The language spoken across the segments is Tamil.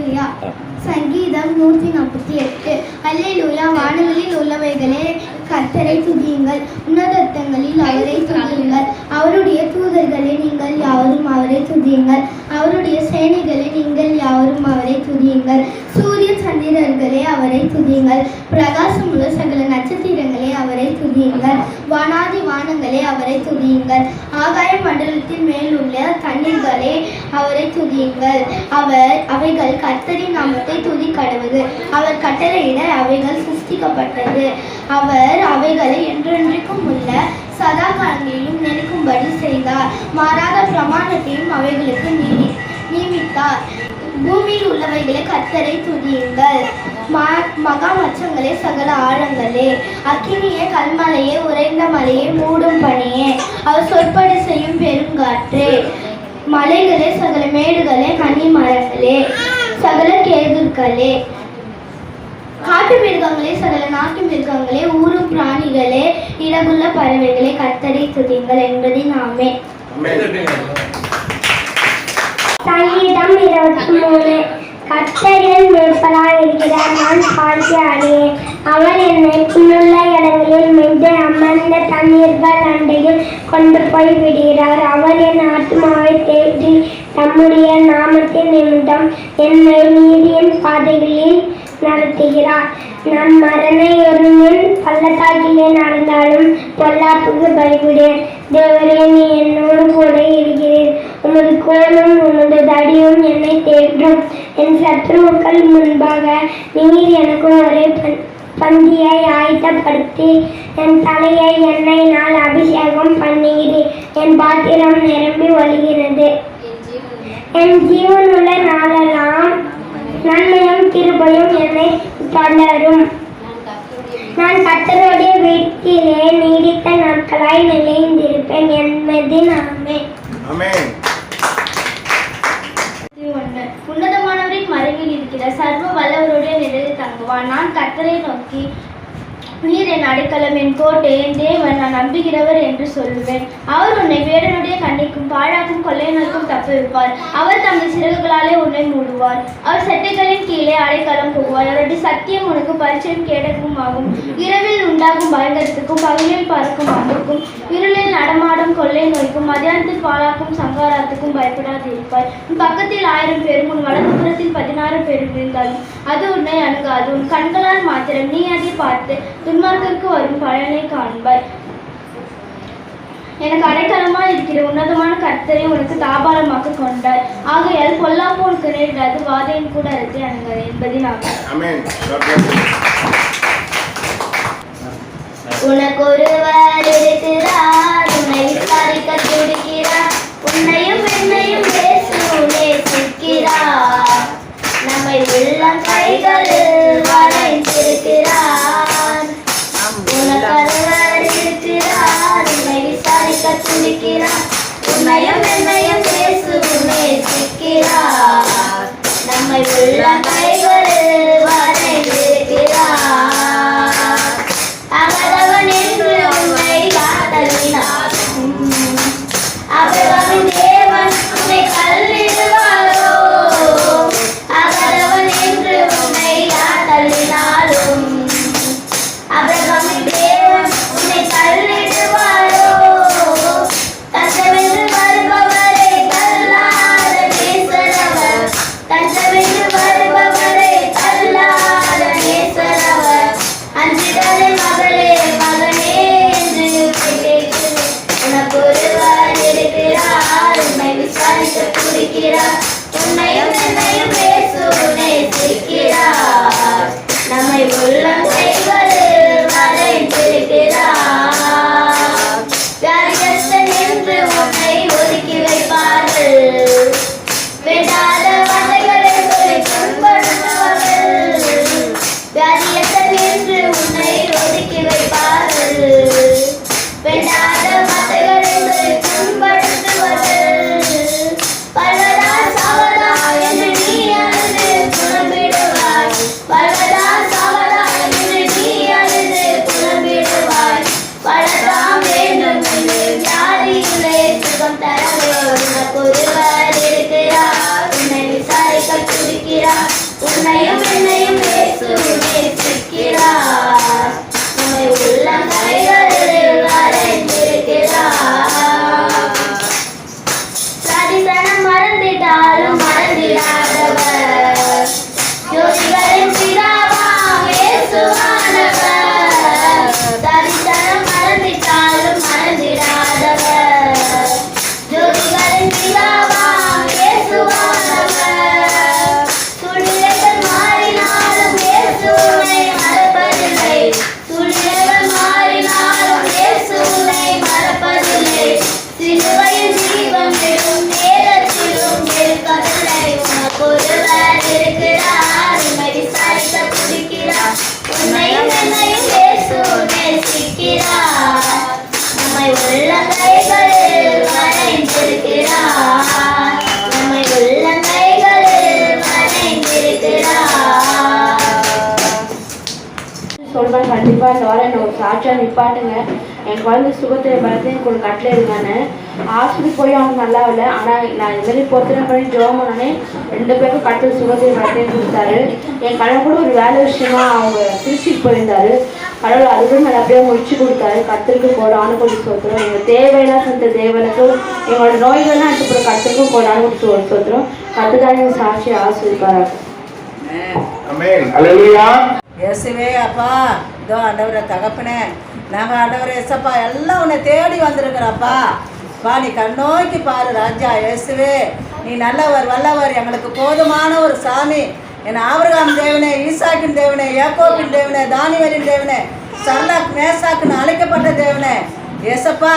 அல்லேலூயா. சங்கீதம் 148. அல்லேலூயா. வானங்களில் உள்ளவைகளே கர்த்தரை துதியுங்கள், உன்னதங்களில் அவரை துதியுங்கள். அவருடைய தூதர்களே நீங்கள் யாவரும் அவரை துதியுங்கள், அவருடைய சேனைகளே நீங்கள் யாவரும் அவரை துதியுங்கள். சூரிய சந்திரர்களே அவரை துதியுங்கள், பிரகாசமுள்ள சகல நட்சத்திரங்களே அவரை துதியுங்கள். வானாதி வானங்களே அவரை துதியுங்கள், ஆகாய மண்டலத்தின் மேல் உள்ள தண்ணீர்களே அவரை துதியுங்கள். அவைகள் கர்த்தரின் நாமத்தை துதி கடவுது. அவர் கட்டளையிட அவைகள் சிருஷ்டிக்கப்பட்டது. அவர் அவைகளை என்றென்றைக்கும் உள்ள சதா காலங்களிலும் நினைக்கும்படி செய்தார். மாறாத பிரமாணத்தையும் அவைகளுக்கு நியமித்தார். பூமியில் உள்ளவைகளை கர்த்தரை துதியுங்கள். மகா மச்சங்களே சகல ஆழங்களே, அக்கினியே கல்மலையே உறைந்த மலையே மூடும் பனியே, அவர் சொற்படி செய்யும் பெருங்காற்றே, மலைகளே சகல மேடுகளே கனி மரங்களே சகல கேதுர்களே, காட்டு மிருகங்களே சகல நாட்டு மிருகங்களே ஊரும் பிராணிகளே இறகுள்ள பறவைகளே கர்த்தரை துதியுங்கள் என்பதின் நாமே. சங்கீதம் 23. கர்த்தரின் மேய்ப்பராய் இருக்கிறார், நான் தாழ்ச்சி அடையேன். அவர் என்னை புல்லுள்ள இடங்களில் மேய்த்து அமர்ந்த தண்ணீர்கள் அண்டையில் கொண்டு போய் விடுகிறார். அவர் என் ஆத்மாவை தேற்றி தம்முடைய நாமத்தின் நிமித்தம் என்னை நீதியின் பாதைகளில் நடத்துகிறார். நான் மரண இருளின் பள்ளத்தாக்கிலே நடந்தாலும் பொல்லாப்புக்கு பயப்படேன். தேவரே, நீ என்னோடு கூட இருக்கிறீர். உமது கோலும் உமது தடியும் என்னை தேற்றும். என் சத்ருக்கள் முன்பாக நீர் எனக்கு ஒரு பந்தியை ஆயத்தப்படுத்தி என் தலையை எண்ணெயினால் அபிஷேகம் பண்ணுகிறீர். என் பாத்திரம் நிரம்பி வழிகிறது. என் ஜீவனுள்ள நாளெல்லாம் நன்மையும் கிருபையும் என்னை தொடரும். நான் கர்த்தருடைய வீட்டிலே நீடித்த நாட்களாய் நிலைந்திருப்பேன் என்பதின் நாமே. உன்னதமானவரின் மறைவில் இருக்கிற சர்வ வல்லவருடைய நிழலில் தங்குவான். நான் கர்த்தரை நோக்கி, நீர் என் அடைக்கலம், என் கோட்டை, என் தேவன், நான் நம்புகிறவர் என்று சொல்லுவேன். அவர் உன்னை வேடனுடைய கண்ணிக்கும் பாழாக்கும் கொள்ளையினருக்கும் தப்புவிப்பார். அவர் தமது சிறகுகளாலே உன்னை மூடுவார். அவர் செட்டைகளின் கீழே அடைக்கலம் போவார். அவருடைய சத்தியம் உனக்கு பரிச்சயம் கேடகமும் ஆகும். இரவில் உண்டாகும் பயங்கரத்துக்கும் பகலில் பறக்கும் அம்புக்கும் இருளில் நடமாடும் கொள்ளை நோய்க்கும் மதியானத்தில் பாழாக்கும் சங்காரத்துக்கும் பயப்படாதிருப்பாய். உன் பக்கத்தில் 1000 பேரும் உன் வலதுபுறத்தில் 16 பேரும் இருந்தாலும் அது உன்னை அணுகாது. உன் கண்களால் மாத்திரம் நீ அதை பார்த்து துன்மார்க்கருக்கு வரும் பலனை காண்பாய். எனக்கு அடைக்கலமா இருக்கிற உன்னதமான கர்த்தரை உனக்கு தாபாரமாக கொண்டாய். ஆகையால் பொல்லாப்பு உனக்கு நேரிடாது, வாதையின் கூட அறுத்தை அணுகாது என்பதினாக. உனக்கு ஒருவர் இருக்கிறார், உன்னை விசாரிக்க துடிக்கிறார், உன்னையும் என்னையும் நேசிக்கிறார், நம்மை உள்ளம் கைகளில் வரைந்திருக்கிறார். உனக்கு ஒருவர் இருக்கிறார், உன்னை விசாரிக்க துடிக்கிறார், உன்னையும் என்னையும் நேசிக்கிறார், நம்மை உள்ளம் கைகளில் வரைந்திருக்கிறார். அவரவன் என்று உன்னை காத்தலினார், அவரவன் தேவன் உன்னை துதிக்கிறார். உன்னையும் என்னையும் இயேசு நேசிக்கிறார். நம்மை உள்ளங்கைகளில் வரைந்திருக்கிறார். சாதிசனம் மறந்திட்டாலும் மறந்திடாதவர், ஜோதிகளின் பிதாவாம் இயேசுவானவர். சாதிசனம் மறந்திட்டாலும் மறந்திடாதவர், ஜோதிகளின் பிதாவாம் இயேசுவானவர். சூழ்நிலைகள் மாறினாலும் இயேசு உன்னை மறப்பதில்லை. சூழ்நிலைகள் மாறினாலும் இயேசு உன்னை மறப்பதில்லை. சிலுவையில் தீபம் விடும் நேரத்திலும் வெறுப்பதில்லை. உனக்கு ஒருவர் இருக்கிறார், உன்னை விசாரிக்க துடிக்கிறார். உன்னையும் என்னையும் இயேசு நேசிக்கிறார். நம்மை உள்ளங்கைகளில் வரைந்திருக்கிறார். நம்மை உள்ளங்கைகளில் வரைந்திருக்கிறார். சொல்கிறேன், கண்டிப்பாக இந்த வாரம் என்ன ஒரு சாட்சியாக நிப்பாட்டுங்க. என் குழந்தை சுகத்தை பார்த்து எனக்கு ஒரு கட்டில் இருக்கானு ஹாஸ்பிட்டல் போய் அவங்க நல்லா இல்லை. ஆனால் நான் இதுமாரி பொறுத்தனை பண்ணி ஜோம் பண்ணோன்னே 2 பேருக்கும் கட்டில் சுகத்தை பார்த்து கொடுத்தாரு. என் கடன் கூட ஒரு வேலை விஷயமா அவங்க திருச்சிக்கு போயிருந்தாரு. கடவுள் அதுக்கும் நான் அப்படியே முடிச்சு கொடுத்தாரு. கத்திற்கு போடான்னு கொஞ்சம் சோத்துறோம். எங்கள் தேவையெல்லாம் செஞ்ச தேவனுக்கும் எங்களோட நோய்கள்லாம் எடுத்து கத்திற்கும் போடான்னு கொஞ்சம் சோத்துறோம். கத்துதான் எங்கள் சாட்சியை ஆசிரிப்பாரு. இயேசுவே அப்பா, இதோ ஆண்டவரை தகப்பனே, நாங்கள் ஆண்டவரை இயேசப்பா எல்லாம் உன்னை தேடி வந்திருக்கிறப்பா. பா நீ கண்ணோக்கி பாரு ராஜா. இயேசுவே நீ நல்லவர் வல்லவர், எங்களுக்கு போதுமான ஒரு சாமி. என் ஆபிரகாம் தேவனே, ஈசாக்கின் தேவனே, யாக்கோபின் தேவனே, தானியேலின் தேவனே, சர்லாக் மேசாக்குன்னு அழைக்கப்பட்ட தேவனே இயேசப்பா.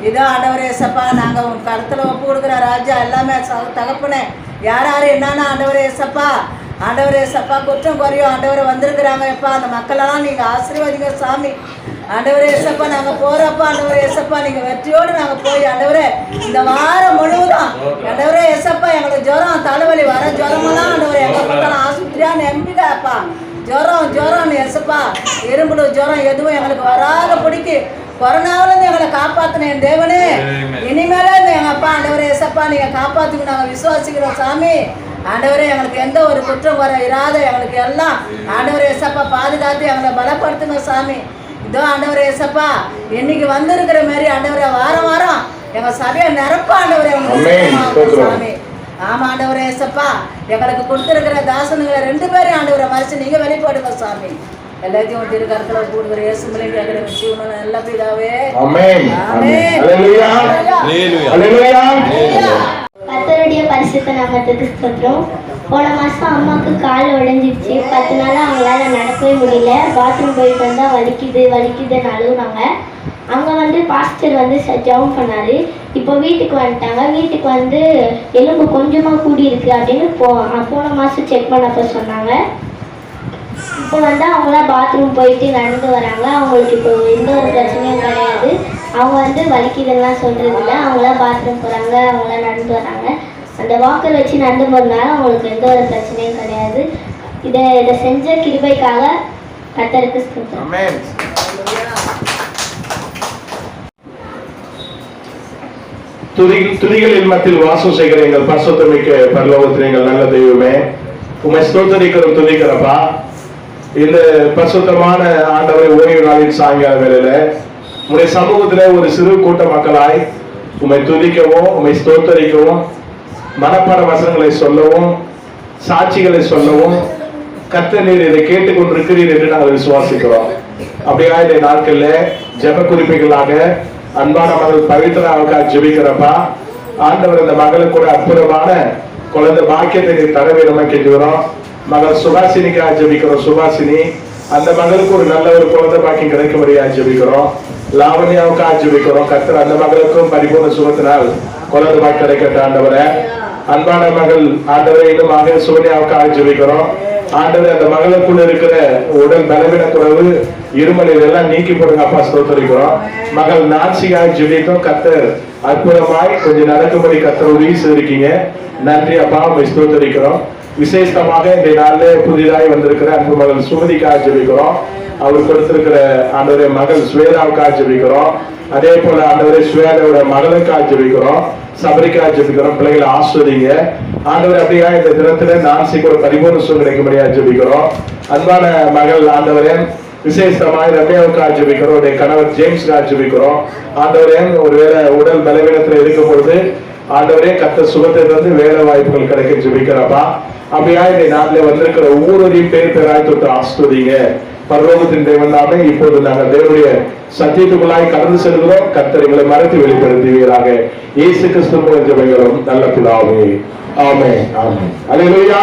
இதோ ஆண்டவரே இயேசப்பா, நாங்கள் உன் கருத்தில் ஒப்பு கொடுக்குற ராஜா. எல்லாமே தகப்பனே யார் யார் என்னன்னா ஆண்டவரே இயேசப்பா. ஆண்டவரே சப்பா குற்றம் குறையும் ஆண்டவரை வந்திருக்கிறாங்க எப்பா. அந்த மக்களெல்லாம் நீங்கள் ஆசீர்வதிங்க சாமி. ஆண்டவரே இயேசப்பா நாங்கள் போகிறப்பா ஆண்டவரே இயேசப்பா நீங்கள் வெற்றியோடு நாங்கள் போய் ஆண்டவரே இந்த வாரம் முழுவதும் ஆண்டவரே இயேசப்பா எங்களுக்கு ஜுரம் தலைவலி வர ஜுரமெல்லாம் ஆண்டவரே எங்கள் பக்கம் ஆஸ்பத்திரியாக நம்பிடாப்பா. ஜுரம் இயேசப்பா, இரும்புல ஜுரம் எதுவும் எங்களுக்கு வராத பிடிக்கு. கொரோனாவிலேருந்து எங்களை காப்பாற்றின என் தேவனே, இனிமேலே எங்கள் அப்பா ஆண்டவரே இயேசப்பா நீங்கள் காப்பாற்றுக்கு நாங்கள் விசுவாசிக்கிறோம் சாமி. ஆண்டவரே எங்களுக்கு எந்த ஒரு குற்றம் வர இராத எங்களுக்கு எல்லாம் ஆண்டவரே இயேசப்பா பாதுகாத்து எங்களை பலப்படுத்துங்க சாமி. இதோ ஆண்டவரே இயேசப்பா இன்னைக்கு வந்திருக்கிற மாதிரி ஆண்டவரே வாரம் வாரம் எங்கள் சபையை நிரப்ப ஆண்டவரே சாமி. ஆமா ஆண்டவரே இயேசப்பா எங்களுக்கு கொடுத்துருக்கிற தாசனுங்களை 2 பேரையும் ஆண்டவரை மறைச்சு நீங்கள் வெளிப்படுங்க சாமி. எல்லாத்தையும் திருக்கரத்துல கூடுகிற இயேசு மூலமா எங்களுக்கு ஜீவன நல்ல பிதாவே. ஆமென். ஹல்லேலூயா. ஹல்லேலூயா. கர்த்தருடைய பரிசுத்த நாமத்துக்கு ஸ்தோத்திரம். போன மாதம் அம்மாவுக்கு கால் உடைஞ்சிருச்சு. 10 நாளாக அவங்களால நடக்கவே முடியல. பாத்ரூம் போயிட்டு வந்தால் வலிக்குதுன்னு அழுகுனாங்க. அங்கே வந்து பாஸ்டர் வந்து ஜெபம் பண்ணார். இப்போ வீட்டுக்கு வந்துட்டாங்க. வீட்டுக்கு வந்து எலும்பு கொஞ்சமாக கூடி இருக்கு அப்படின்னு போன மாதம் செக் பண்ணப்போ சொன்னாங்க. இப்போ வந்து அவங்களாம் பாத்ரூம் போயிட்டு நடந்து வராங்க. அவங்களுக்கு இப்போ எந்த ஒரு பிரச்சனையும் கிடையாது. அவங்க வந்து வலிக்குதுலாம் சொல்கிறது இல்லை. அவங்களாம் பாத்ரூம் போகிறாங்க, அவங்களாம் நடந்து வராங்க. அந்த வாக்கர் வச்சு நடந்து போகிறதுனால அவங்களுக்கு எந்த ஒரு பிரச்சனையும் கிடையாது. இதை செஞ்ச கிருபைக்காக கர்த்தருக்கு ஸ்தோத்திரம். துதிகளின் மத்தியில் வாசம் செய்கிற எங்கள் பரிசுத்தமிக்க பரலோகத்தில் எங்கள் நல்ல தெய்வமே, உம்மை ஸ்தோத்திரிக்கிறோம் துதிக்கிறப்பா. இந்த பரிசுத்தமான ஆண்டவரை ஓய்வு நாளின் சாயங்கால வேளையில உம்முடைய சமூகத்துல ஒரு சிறு கூட்ட மக்களாய் உம்மை துதிக்கவும் உம்மை ஸ்தோத்தரிக்கவும் மனப்பாட வசனங்களை சொல்லவும் சாட்சிகளை சொல்லவும் கர்த்தர் நீர் இதை கேட்டுக்கொண்டிருக்கிறீர் என்று நாங்கள் விசுவாசிக்கிறோம். அப்படியா இந்த நாட்கள்ல ஜெப குறிப்புகளாக அன்பான மகள் பவித்ராவுக்காக ஜெபிக்கிறப்பா. ஆண்டவர் இந்த மகளுக்கு கூட அற்புதமான குழந்தை பாக்கியத்தை நீர் தர வேண்டுமா கேட்கிறோம். மகள் சுபாசினிக்காக ஜெபிக்கிறோம். சுபாசினி அந்த மகளுக்கு ஒரு நல்ல ஒரு குழந்தை பாக்கியம் கிடைக்கும்படியா ஜெபிக்கிறோம். லாவண்யாவுக்காக ஜெபிக்கிறோம். கர்த்தர் அந்த மகளுக்கும் பரிபூர்ண சுகத்தினால் குழந்தை பாக்கியம் கிடைக்கட்டும் ஆண்டவரை. அன்பான மகள் ஆண்டவரை இன்னும் மகள் சோனியாவுக்காக ஜெபிக்கிறோம். ஆண்டவர் அந்த மகளுக்குள்ள இருக்கிற உடல் பலவீன குறைவு இருமல் இதெல்லாம் நீக்கி போடுங்க அப்பா ஸ்தோத்தரிக்கிறோம். மகள் நான்சிக்காக ஜெபித்தோம். கர்த்தர் அற்புதமாய் கொஞ்சம் நடக்கும்படி கர்த்தர் உதவி செய்திருக்கீங்க. நன்றி அப்பா உம்மை ஸ்தோத்தரிக்கிறோம். விசேஷமாக இந்த நாள்ல புதிதாய் வந்திருக்கிற அன்பு மகள் சுமதிக்காக ஜெபிக்கிறோம். அவர் கொடுத்திருக்கிற ஆண்டவரே மகள் ஸ்வேதாவுக்காக ஜெபிக்கிறோம். அதே போல ஆண்டவரே ஸ்வேதாவோட மகளுக்காக ஜெபிக்கிறோம். சபரிக்காக ஜெபிக்கிறோம். பிள்ளைகளை ஆஸ்வதிங்க ஆண்டவர். அப்படியா இந்த தினத்துல நான்சிக்கு ஒரு பரிபூர்ண சுகம் கிடைக்கும்படியா ஜெபிக்கிறோம். அன்பான மகள் ஆண்டவரே விசேஷமாய் ரம்யாவுக்காக ஜெபிக்கிறோம். உடைய கணவர் ஜேம்ஸ்க்காக ஜெபிக்கிறோம். ஆண்டவரே ஒருவேளை உடல் பலவீனத்துல இருக்கும் பொழுது ஆண்டவரே கர்த்தர் சுகத்தை தந்து வேலை வாய்ப்புகள் கிடைக்க ஜெபிக்கிறப்பா. அப்படியா இந்த நாட்டில் வந்திருக்கிற ஒவ்வொருவரையும் பேர் பேராய் தொட்டு ஆஸ்வதிங்க. பரலோகத்தின் தேவன் நாமே இப்போது நாங்கள் தேவனுடைய சத்தியத்துக்குள்ளாய் கடந்து செல்கிறோம். கர்த்தர் எங்களை மறைத்து வெளிப்படுத்துவீராக. இயேசு கிறிஸ்து மூலம் ஜெபிக்கிறோம் நல்ல பிதாவே. ஆமென். ஆமென். அல்லேலூயா.